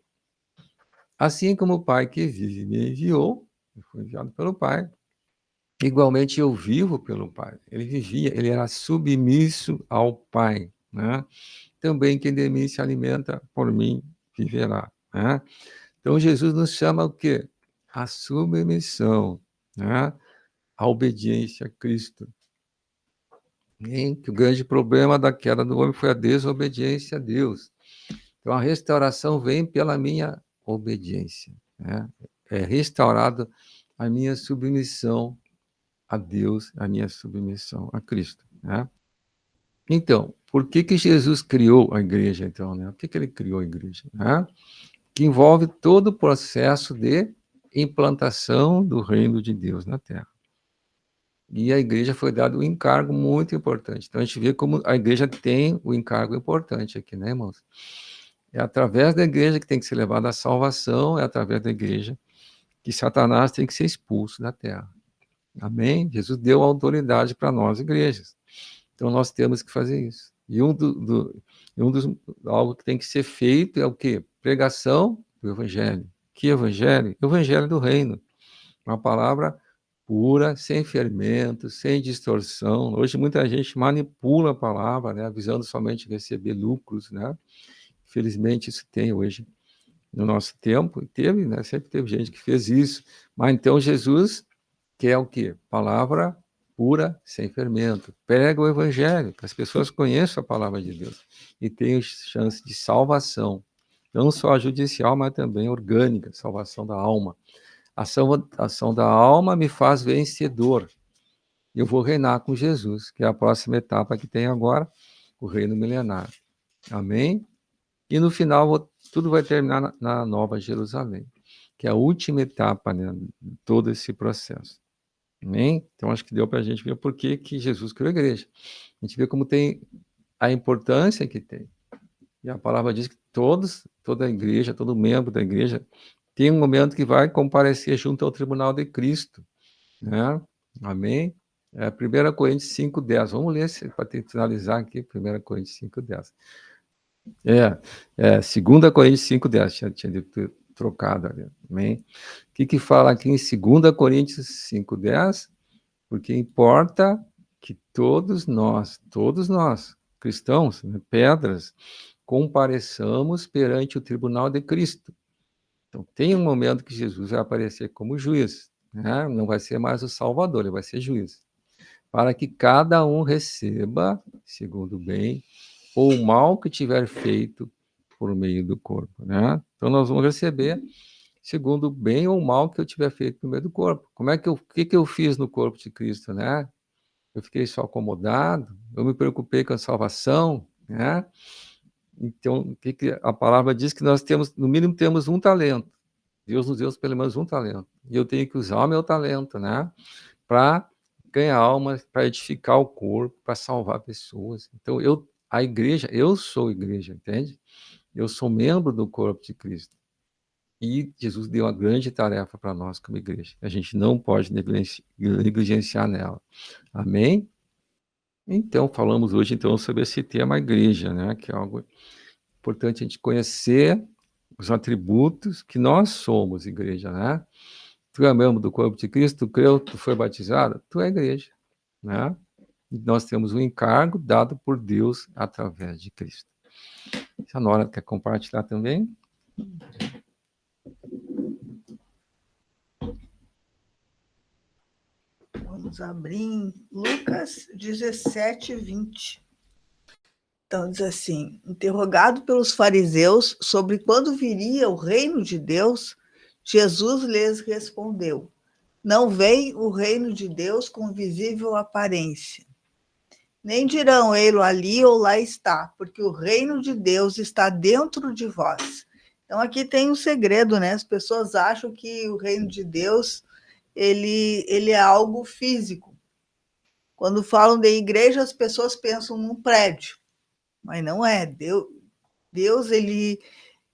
assim como o Pai que vive me enviou, eu fui enviado pelo Pai, igualmente eu vivo pelo Pai. Ele vivia, ele era submisso ao Pai, né? Também quem de mim se alimenta, por mim viverá, né? Então, Jesus nos chama o quê? A submissão, né? A obediência a Cristo. E que o grande problema da queda do homem foi a desobediência a Deus. Então, a restauração vem pela minha obediência, né? É restaurado a minha submissão a Deus, a minha submissão a Cristo, né? Então, por que que Jesus criou a igreja, então, né? Por que que ele criou a igreja, né? Que envolve todo o processo de implantação do reino de Deus na Terra. E a igreja foi dado um encargo muito importante. Então, a gente vê como a igreja tem um encargo importante aqui, né, irmãos? É através da igreja que tem que ser levada a salvação, é através da igreja que Satanás tem que ser expulso da Terra. Amém? Jesus deu autoridade para nós, igrejas. Então, nós temos que fazer isso. E algo que tem que ser feito é o quê? Pregação do Evangelho. Que Evangelho? Evangelho do Reino. Uma palavra pura, sem fermento, sem distorção. Hoje muita gente manipula a palavra, né, visando somente receber lucros, né? Infelizmente isso tem hoje no nosso tempo, e teve, né? Sempre teve gente que fez isso. Mas então Jesus quer o quê? Palavra pura, sem fermento. Prega o evangelho, que as pessoas conheçam a palavra de Deus e tenham chance de salvação. Não só judicial, mas também orgânica, salvação da alma. A salvação da alma me faz vencedor. Eu vou reinar com Jesus, que é a próxima etapa que tem agora, o reino milenar. Amém? E no final, tudo vai terminar na Nova Jerusalém, que é a última etapa, né, de todo esse processo. Amém? Então, acho que deu para a gente ver por que Jesus criou a igreja. A gente vê como tem a importância que tem. E a palavra diz que toda a igreja, todo membro da igreja, tem um momento que vai comparecer junto ao tribunal de Cristo, né? Amém? 1 Coríntios 5,10. Vamos ler para finalizar aqui, 1 Coríntios 5,10. 2 Coríntios 5,10, tinha dito trocado ali, amém? O que fala aqui em 2 Coríntios 5,10? Porque importa que todos nós, cristãos, né, pedras, compareçamos perante o tribunal de Cristo. Então, tem um momento que Jesus vai aparecer como juiz, né? Não vai ser mais o Salvador, ele vai ser juiz. Para que cada um receba, segundo o bem, ou o mal que tiver feito por meio do corpo, né? Então, nós vamos receber segundo o bem ou o mal que eu tiver feito por meio do corpo. O que eu fiz no corpo de Cristo, né? Eu fiquei só acomodado, eu me preocupei com a salvação, né? Então, o que a palavra diz? Que nós temos, no mínimo, temos um talento. Deus nos deu pelo menos um talento. E eu tenho que usar o meu talento, né? Para ganhar almas, para edificar o corpo, para salvar pessoas. Então, a igreja, eu sou igreja, entende? Eu sou membro do corpo de Cristo. E Jesus deu uma grande tarefa para nós como igreja. A gente não pode negligenciar nela. Amém? Então, falamos hoje então sobre esse tema igreja, né? Que é algo importante a gente conhecer os atributos que nós somos igreja, né? Tu é membro do corpo de Cristo, tu creu, tu foi batizado, tu é igreja, né? E nós temos um encargo dado por Deus através de Cristo. Se a Nora quer compartilhar também. Vamos abrir em Lucas 17, 20. Então, diz assim: interrogado pelos fariseus sobre quando viria o reino de Deus, Jesus lhes respondeu: não vem o reino de Deus com visível aparência. Nem dirão ele ali ou lá está, porque o reino de Deus está dentro de vós. Então, aqui tem um segredo, né? As pessoas acham que o reino de Deus ele é algo físico. Quando falam de igreja, as pessoas pensam num prédio, mas não é. Deus ele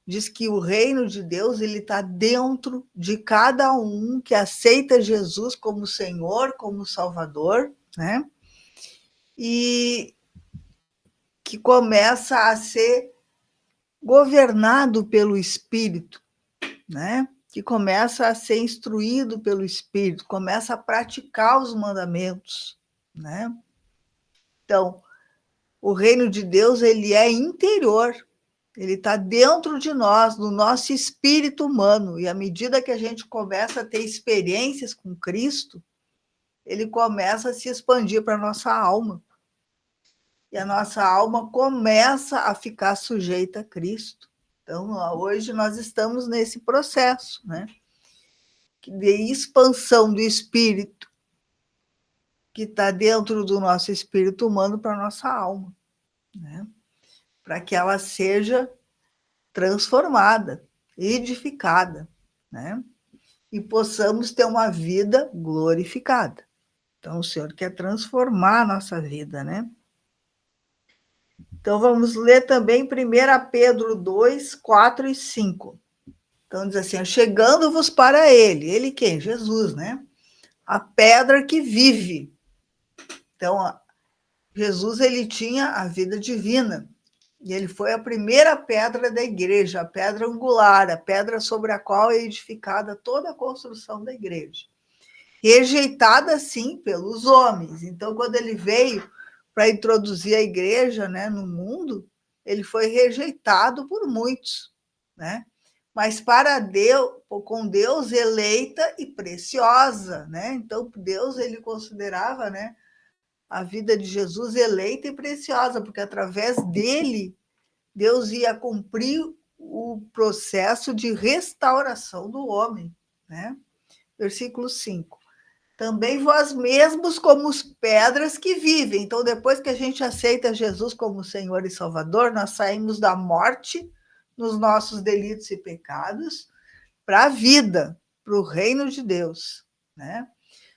diz que o reino de Deus ele está dentro de cada um que aceita Jesus como Senhor, como Salvador, né? E que começa a ser governado pelo Espírito, né? Que começa a ser instruído pelo Espírito, começa a praticar os mandamentos, né? Então, o reino de Deus ele é interior, ele está dentro de nós, no nosso espírito humano, e à medida que a gente começa a ter experiências com Cristo, ele começa a se expandir para a nossa alma. E a nossa alma começa a ficar sujeita a Cristo. Então, hoje nós estamos nesse processo, né? De expansão do espírito que está dentro do nosso espírito humano para a nossa alma, né? Para que ela seja transformada, edificada, né? E possamos ter uma vida glorificada. Então, o Senhor quer transformar a nossa vida, né? Então, vamos ler também 1 Pedro 2, 4 e 5. Então, diz assim: chegando-vos para ele quem? Jesus, né? A pedra que vive. Então, Jesus, ele tinha a vida divina, e ele foi a primeira pedra da igreja, a pedra angular, a pedra sobre a qual é edificada toda a construção da igreja. Rejeitada, sim, pelos homens. Então, quando ele veio para introduzir a igreja, né, no mundo, ele foi rejeitado por muitos, né? Mas para Deus, com Deus, eleita e preciosa, né? Então, Deus, ele considerava, né, a vida de Jesus eleita e preciosa, porque através dele, Deus ia cumprir o processo de restauração do homem, né? Versículo 5. Também vós mesmos como as pedras que vivem. Então, depois que a gente aceita Jesus como Senhor e Salvador, nós saímos da morte nos nossos delitos e pecados para a vida, para o reino de Deus, né?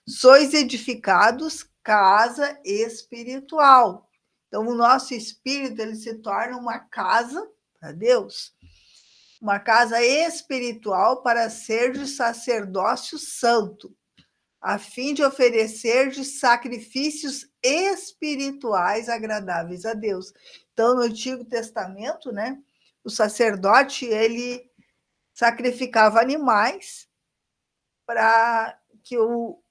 Sois edificados casa espiritual. Então, o nosso espírito ele se torna uma casa para Deus, uma casa espiritual para ser de sacerdócio santo, a fim de oferecer de sacrifícios espirituais agradáveis a Deus. Então, no Antigo Testamento, né, o sacerdote ele sacrificava animais para que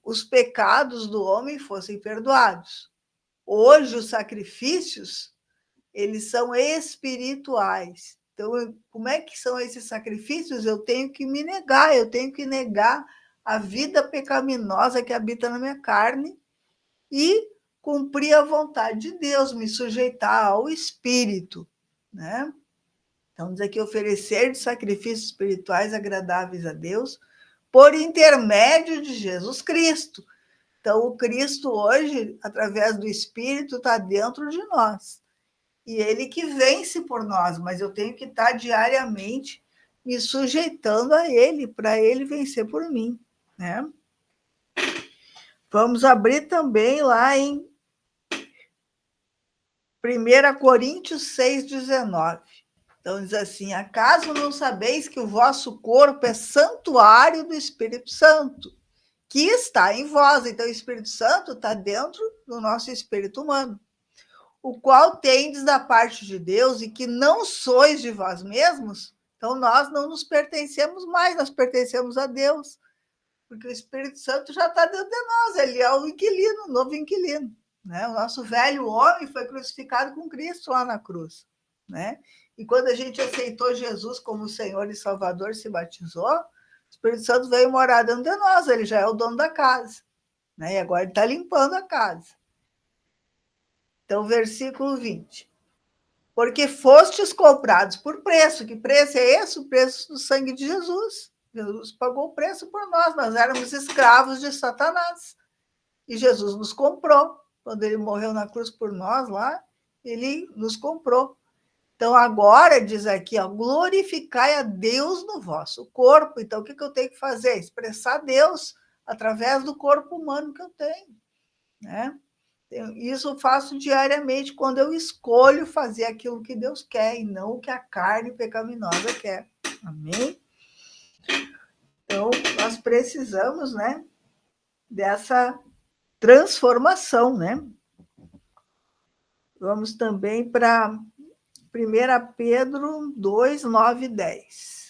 os pecados do homem fossem perdoados. Hoje, os sacrifícios, eles são espirituais. Então, como é que são esses sacrifícios? Eu tenho que me negar, eu tenho que negar a vida pecaminosa que habita na minha carne e cumprir a vontade de Deus, me sujeitar ao Espírito, né? Então, diz aqui, oferecer de sacrifícios espirituais agradáveis a Deus por intermédio de Jesus Cristo. Então, o Cristo hoje, através do Espírito, está dentro de nós. e ele que vence por nós, mas eu tenho que estar diariamente me sujeitando a ele, para ele vencer por mim, né? Vamos abrir também lá em 1 Coríntios 6,19. Então diz assim: acaso não sabeis que o vosso corpo é santuário do Espírito Santo, que está em vós? Então o Espírito Santo está dentro do nosso espírito humano, o qual tendes da parte de Deus, e que não sois de vós mesmos. Então nós não nos pertencemos mais, nós pertencemos a Deus, porque o Espírito Santo já está dentro de nós, ele é o inquilino, o novo inquilino, né? O nosso velho homem foi crucificado com Cristo lá na cruz, né? E quando a gente aceitou Jesus como Senhor e Salvador, se batizou, o Espírito Santo veio morar dentro de nós, ele já é o dono da casa, né? E agora ele está limpando a casa. Então, versículo 20. Porque fostes comprados por preço. Que preço é esse? O preço do sangue de Jesus. Jesus pagou o preço por nós. Nós éramos escravos de Satanás. E Jesus nos comprou. Quando ele morreu na cruz por nós lá, ele nos comprou. Então, agora, diz aqui, ó, glorificai a Deus no vosso corpo. Então, o que eu tenho que fazer? Expressar Deus através do corpo humano que eu tenho, né? Isso eu faço diariamente quando eu escolho fazer aquilo que Deus quer e não o que a carne pecaminosa quer. Amém? Então, nós precisamos, né, dessa transformação, né? Vamos também para 1 Pedro 2, 9 e 10.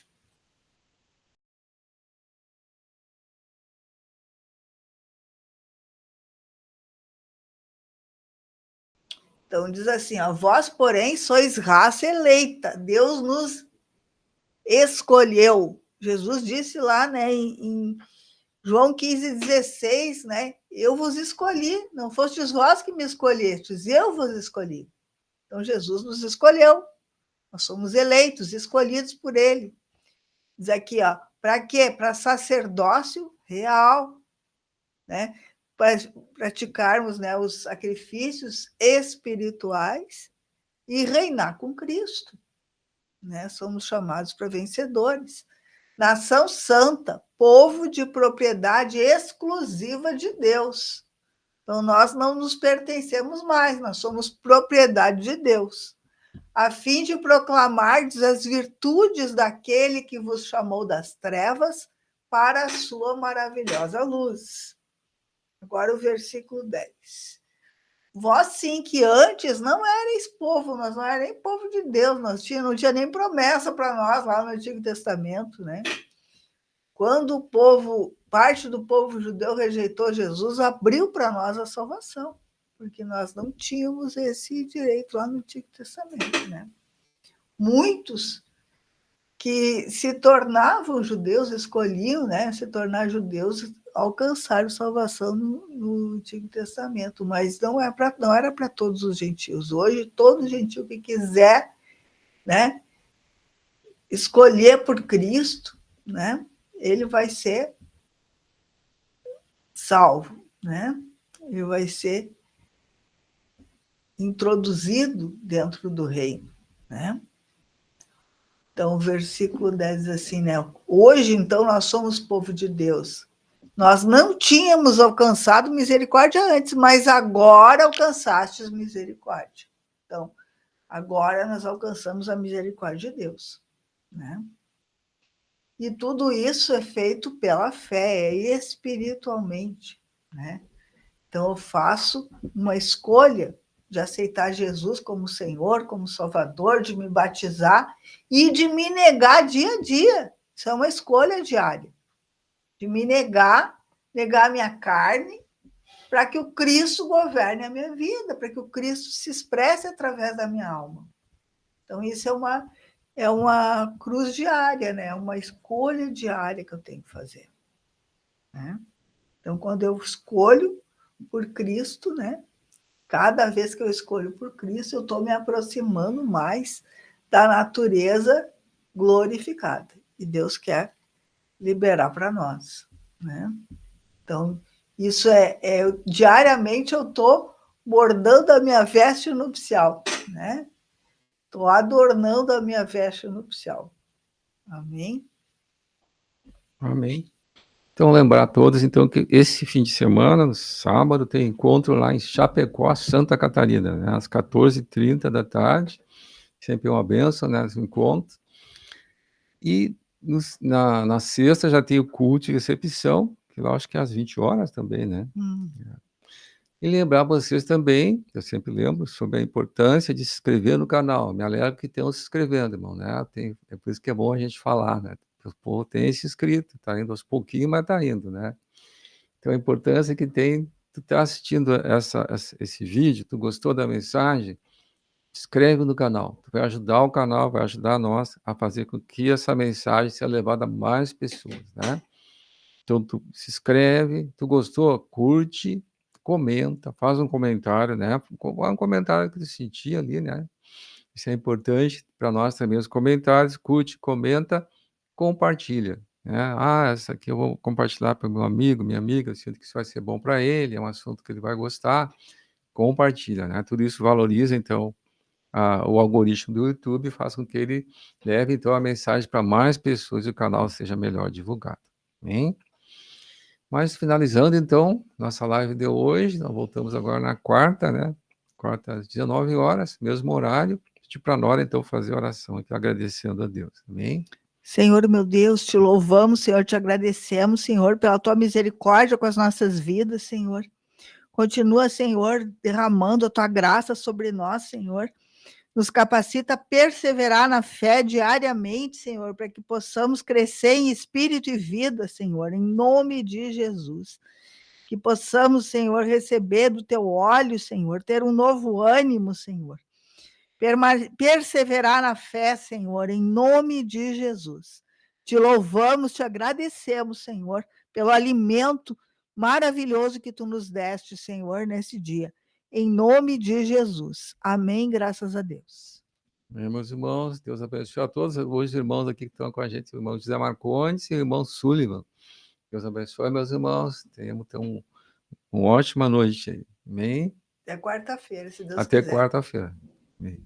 Então, diz assim, ó, vós, porém, sois raça eleita, Deus nos escolheu. Jesus disse lá, né, em João 15,16, né, eu vos escolhi, não fostes vós que me escolhestes, eu vos escolhi. Então, Jesus nos escolheu, nós somos eleitos, escolhidos por ele. Diz aqui, ó, para quê? Para sacerdócio real, né? Para praticarmos, né, os sacrifícios espirituais e reinar com Cristo, né? Somos chamados para vencedores. Nação santa, povo de propriedade exclusiva de Deus. Então, nós não nos pertencemos mais, nós somos propriedade de Deus, a fim de proclamardes as virtudes daquele que vos chamou das trevas para a sua maravilhosa luz. Agora o versículo 10. Vós sim que antes não erais povo, nós não éramos nem povo de Deus, não tinha nem promessa para nós lá no Antigo Testamento, né? Quando parte do povo judeu rejeitou Jesus, abriu para nós a salvação, porque nós não tínhamos esse direito lá no Antigo Testamento, né? Muitos que se tornavam judeus, escolhiam, né, se tornar judeus, alcançaram salvação no Antigo Testamento, mas não era para todos os gentios. Hoje, todo gentio que quiser, né, escolher por Cristo, né, ele vai ser salvo, né? Ele vai ser introduzido dentro do reino, né? Então, o versículo 10 diz assim, né? Hoje, então, nós somos povo de Deus. Nós não tínhamos alcançado misericórdia antes, mas agora alcançastes misericórdia. Então, agora nós alcançamos a misericórdia de Deus, né? E tudo isso é feito pela fé, espiritualmente, né? Então, eu faço uma escolha de aceitar Jesus como Senhor, como Salvador, de me batizar e de me negar dia a dia. Isso é uma escolha diária. De me negar a minha carne, para que o Cristo governe a minha vida, para que o Cristo se expresse através da minha alma. Então, isso é uma cruz diária, né? Uma escolha diária que eu tenho que fazer, né? Então, quando eu escolho por Cristo, né? Cada vez que eu escolho por Cristo, eu estou me aproximando mais da natureza glorificada. E Deus quer liberar para nós, né? Então, isso diariamente eu estou bordando a minha veste nupcial, né? Estou adornando a minha veste nupcial. Amém? Amém. Então, lembrar a todos, então, que esse fim de semana, no sábado, tem encontro lá em Chapecó, Santa Catarina, né, às 14h30 da tarde. Sempre uma bênção, né, esse encontro. E na sexta já tem o culto de recepção, que eu acho que é às 20 horas também, né? E lembrar vocês também, eu sempre lembro, sobre a importância de se inscrever no canal. Me alegro que tenham se inscrevendo, irmão, né? É por isso que é bom a gente falar, né? O povo tem se inscrito, tá indo aos pouquinhos, mas tá indo, né? Então, a importância que tem, tu tá assistindo esse vídeo, tu gostou da mensagem, inscreve no canal. Tu vai ajudar o canal, vai ajudar nós a fazer com que essa mensagem seja levada a mais pessoas, né? Então, tu se inscreve, tu gostou, curte, comenta, faz um comentário, né? Um comentário que tu sentir ali, né? Isso é importante para nós também, os comentários, curte, comenta, compartilha, né? Ah, essa aqui eu vou compartilhar para o meu amigo, minha amiga, eu sinto que isso vai ser bom para ele, é um assunto que ele vai gostar, compartilha, né? Tudo isso valoriza, então, o algoritmo do YouTube faz com que ele leve, então, a mensagem para mais pessoas e o canal seja melhor divulgado. Amém? Mas finalizando, então, nossa live de hoje, nós voltamos agora na quarta, né? Quarta às 19 horas, mesmo horário. Pedir para a Nora, então, fazer oração aqui, agradecendo a Deus. Amém? Senhor, meu Deus, te louvamos, Senhor, te agradecemos, Senhor, pela tua misericórdia com as nossas vidas, Senhor. Continua, Senhor, derramando a tua graça sobre nós, Senhor. Nos capacita a perseverar na fé diariamente, Senhor, para que possamos crescer em espírito e vida, Senhor, em nome de Jesus. Que possamos, Senhor, receber do teu óleo, Senhor, ter um novo ânimo, Senhor. Perseverar na fé, Senhor, em nome de Jesus. Te louvamos, te agradecemos, Senhor, pelo alimento maravilhoso que tu nos deste, Senhor, nesse dia. Em nome de Jesus. Amém, graças a Deus. Meus irmãos, Deus abençoe a todos. Hoje, os irmãos aqui que estão com a gente, o irmão José Marcondes e o irmão Sullivan. Deus abençoe, meus irmãos. Tenhamos então uma ótima noite aí. Amém? Até quarta-feira, se Deus Até quiser. quarta-feira. Amém.